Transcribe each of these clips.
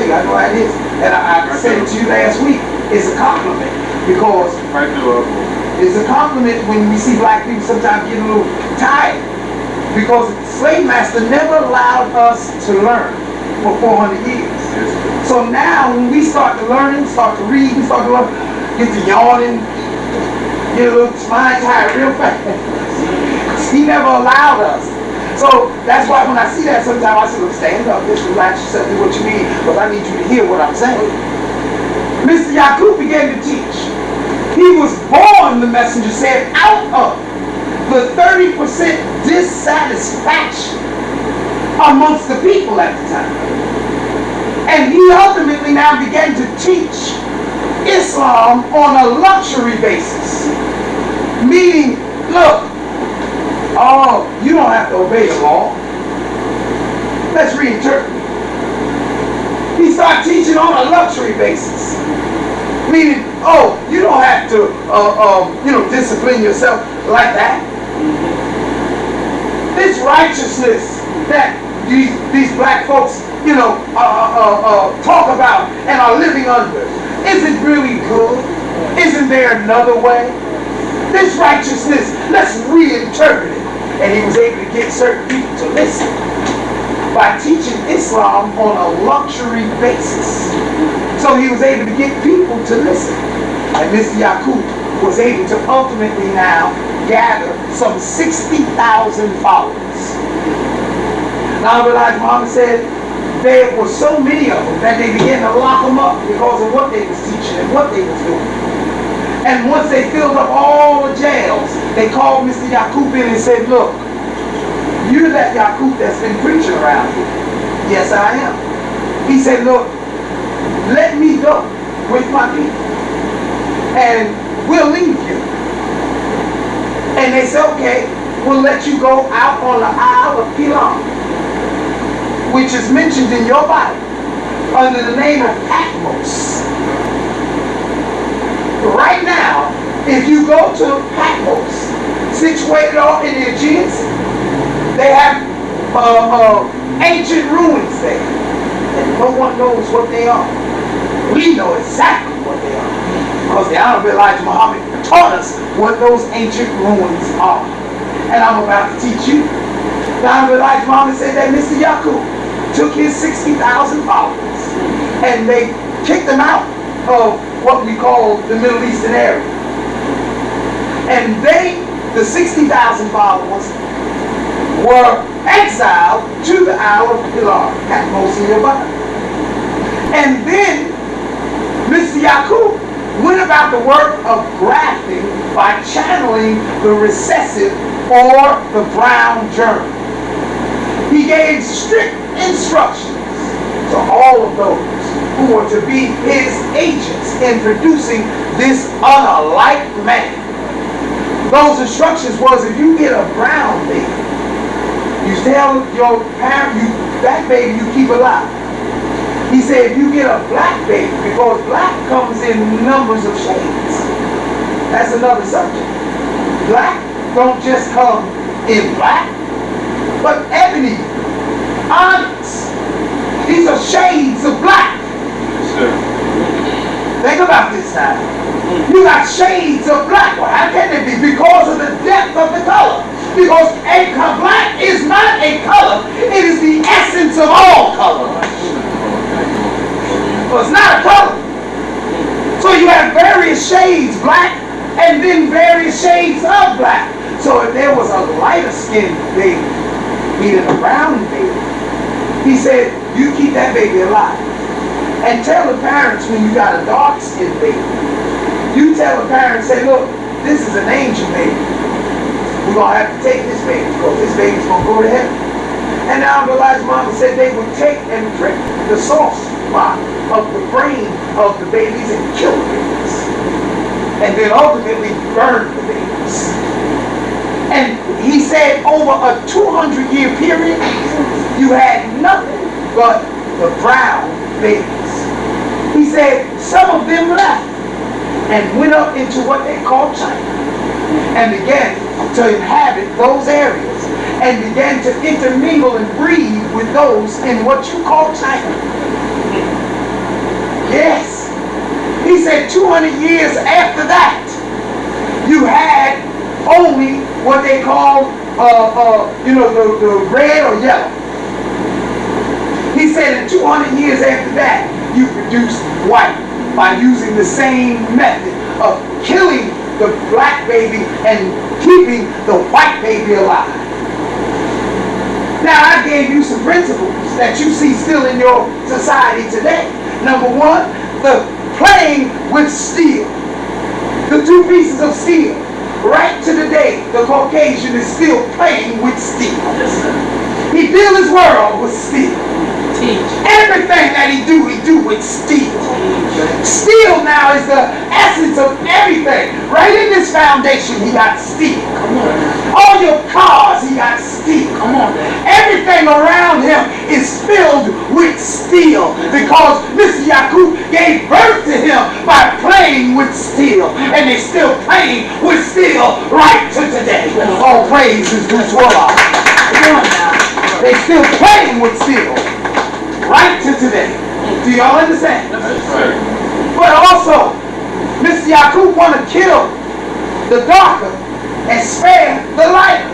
tell you, I know how it is. And I said it to you last week. It's a compliment because it's a compliment when we see black people sometimes get a little tired because the slave master never allowed us to learn for 400 years. So now when we start to learn, start to read, and start to learn, get to yawning, get a little spine tired real fast. He never allowed us. So that's why when I see that sometimes I say, look, stand up, just relax yourself, do what you need, because I need you to hear what I'm saying. Mr. Yakub began to teach. He was born, the messenger said, out of the 30% dissatisfaction amongst the people at the time. And he ultimately now began to teach Islam on a luxury basis. Meaning, look, oh, you don't have to obey the law. Let's reinterpret it. He started teaching on a luxury basis. Meaning, oh, you don't have to, discipline yourself like that. This righteousness that these black folks, talk about and are living under, is it really good? Isn't there another way? This righteousness, let's reinterpret it. And he was able to get certain people to listen by teaching Islam on a luxury basis. So he was able to get people to listen. And Mr. Yakub was able to ultimately now gather some 60,000 followers. Now Elijah Muhammad said there were so many of them that they began to lock them up because of what they was teaching and what they was doing. And once they filled up all the jails, they called Mr. Yakub in and said, look, you're that Yakub that's been preaching around here. Yes, I am. He said, look, let me go with my people and we'll leave you. And they said, okay, we'll let you go out on the Isle of Pilam, which is mentioned in your Bible under the name of Patmos. Right now, if you go to Patmos, situated off in the Aegean Sea, they have ancient ruins there, and no one knows what they are. We know exactly what they are, because the Honorable Elijah Muhammad taught us what those ancient ruins are. And I'm about to teach you. The Honorable Elijah Muhammad said that Mr. Yakub took his 60,000 followers, and they kicked them out of what we call the Middle Eastern area. And the 60,000 followers, were exiled to the Isle of Pilar, Patmos in your Bible. And then Mr. Yakub went about the work of grafting by channeling the recessive or the brown germ. He gave strict instructions to all of those who were to be his agents in producing this unalike man. Those instructions was, if you get a brown baby, you tell your parent that baby you keep alive. He said, if you get a black baby, because black comes in numbers of shades. That's another subject. Black don't just come in black, but ebony, onyx. These are shades of black. Think about this now. You got shades of black. Well, how can it be? Because of the depth of the color. Because black is not a color. It is the essence of all color. So it's not a color. So you have various shades black and then various shades of black. So if there was a lighter skinned baby, meaning a brown baby, he said, you keep that baby alive. And tell the parents when you got a dark-skinned baby, you tell the parents, say, look, this is an angel baby. We're going to have to take this baby because this baby's going to go to heaven. And now Elijah Muhammad said they would take and prick the soft spot of the brain of the babies and kill the babies. And then ultimately burn the babies. And he said over a 200-year period, you had nothing but the brown babies. He said some of them left and went up into what they call China and began to inhabit those areas and began to intermingle and breed with those in what you call China. He said 200 years after that, you had only what they call, the red or yellow. He said in 200 years after that, you produced white by using the same method of killing the black baby and keeping the white baby alive. Now, I gave you some principles that you see still in your society today. Number one, the playing with steel. The two pieces of steel. Right to the day, the Caucasian is still playing with steel. He built his world with steel. Everything that he do with steel. Steel now is the essence of everything. Right in this foundation, he got steel. All your cars, he got steel. Everything around him is filled with steel because Mr. Yakub gave birth to him by playing with steel. And they're still playing with steel right to today. All praise is due to Allah. They're still playing with steel right to today. Do y'all understand? But also, Mr. Yakub want to kill the darker and spare the lighter.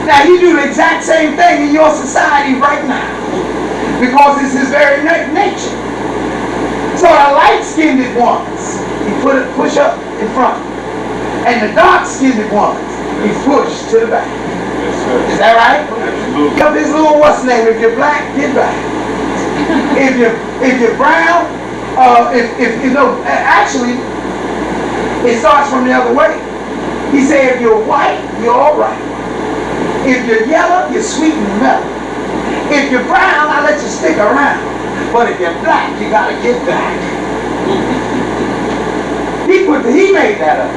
Now, you do the exact same thing in your society right now because it's his very nature. So the light-skinned ones, he push up in front, and the dark-skinned ones, he push to the back. Is that right? Up his little what's name? If you're black, get back. If you're brown, actually, it starts from the other way. He said, if you're white, you're all right. If you're yellow, you're sweet and mellow. If you're brown, I'll let you stick around. But if you're black, you gotta get back. He made that up.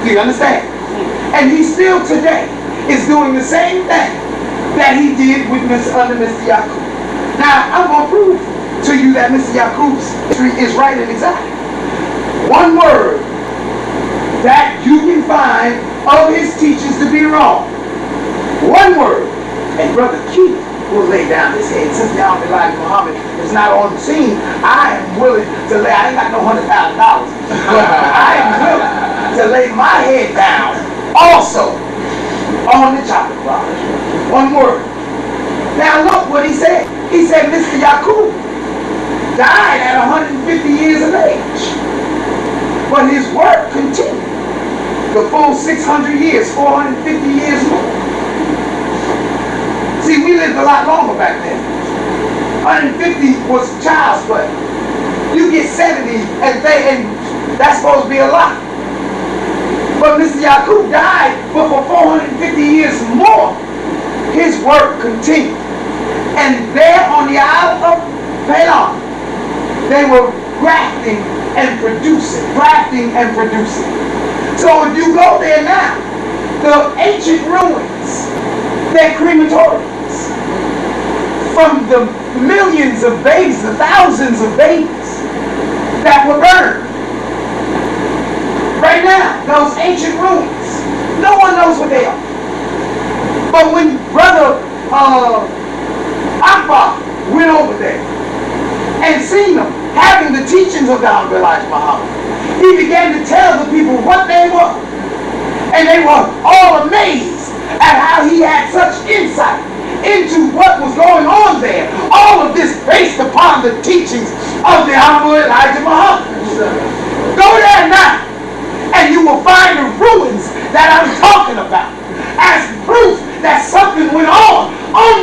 Do you understand? And he still today is doing the same thing that he did with under Mr. Yakub. Now, I'm going to prove to you that Mr. Yakub's history is right and exact. One word that you can find of his teachings to be wrong. One word. And Brother Keith will lay down his head. Since now Elijah Muhammad is not on the scene, I am willing to lay, I ain't got no $100,000, but I am willing to lay my head down also on the chopping block. One word. Now look what he said. He said Mr. Yakub died at 150 years of age. But his work continued. The full 600 years, 450 years more. See, we lived a lot longer back then. 150 was child's play. You get 70 and that's supposed to be a lot. But Mr. Yakub died, but for 450 years more, his work continued. And there on the Isle of Pelon, they were grafting and producing. So if you go there now, the ancient ruins, they're crematoriums. From the millions of babies, the thousands of babies that were burned. Right now, those ancient ruins, no one knows what they are. But when Brother Akbar went over there and seen them having the teachings of the Honorable Elijah Muhammad, he began to tell the people what they were. And they were all amazed at how he had such insight into what was going on there. All of this based upon the teachings of the Honorable Elijah Muhammad. Go there now, and you will find the ruins that I'm talking about as proof that something went on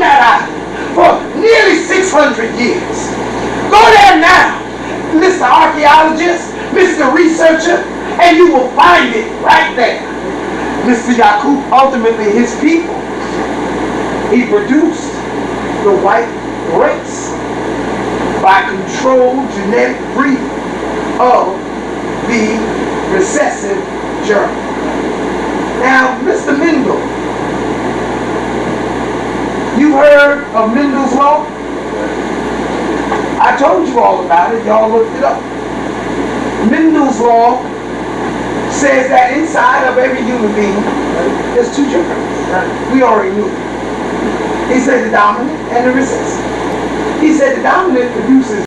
that island for nearly 600 years. Go there now, Mr. Archaeologist, Mr. Researcher, and you will find it right there. Mr. Yakub, ultimately his people, he produced the white race by controlled genetic breeding of the recessive germ. Now, Mr. Mendel, you heard of Mendel's law? I told you all about it. Y'all looked it up. Mendel's law says that inside of every human being, there's two germs. We already knew it. He said the dominant and the recessive. He said the dominant produces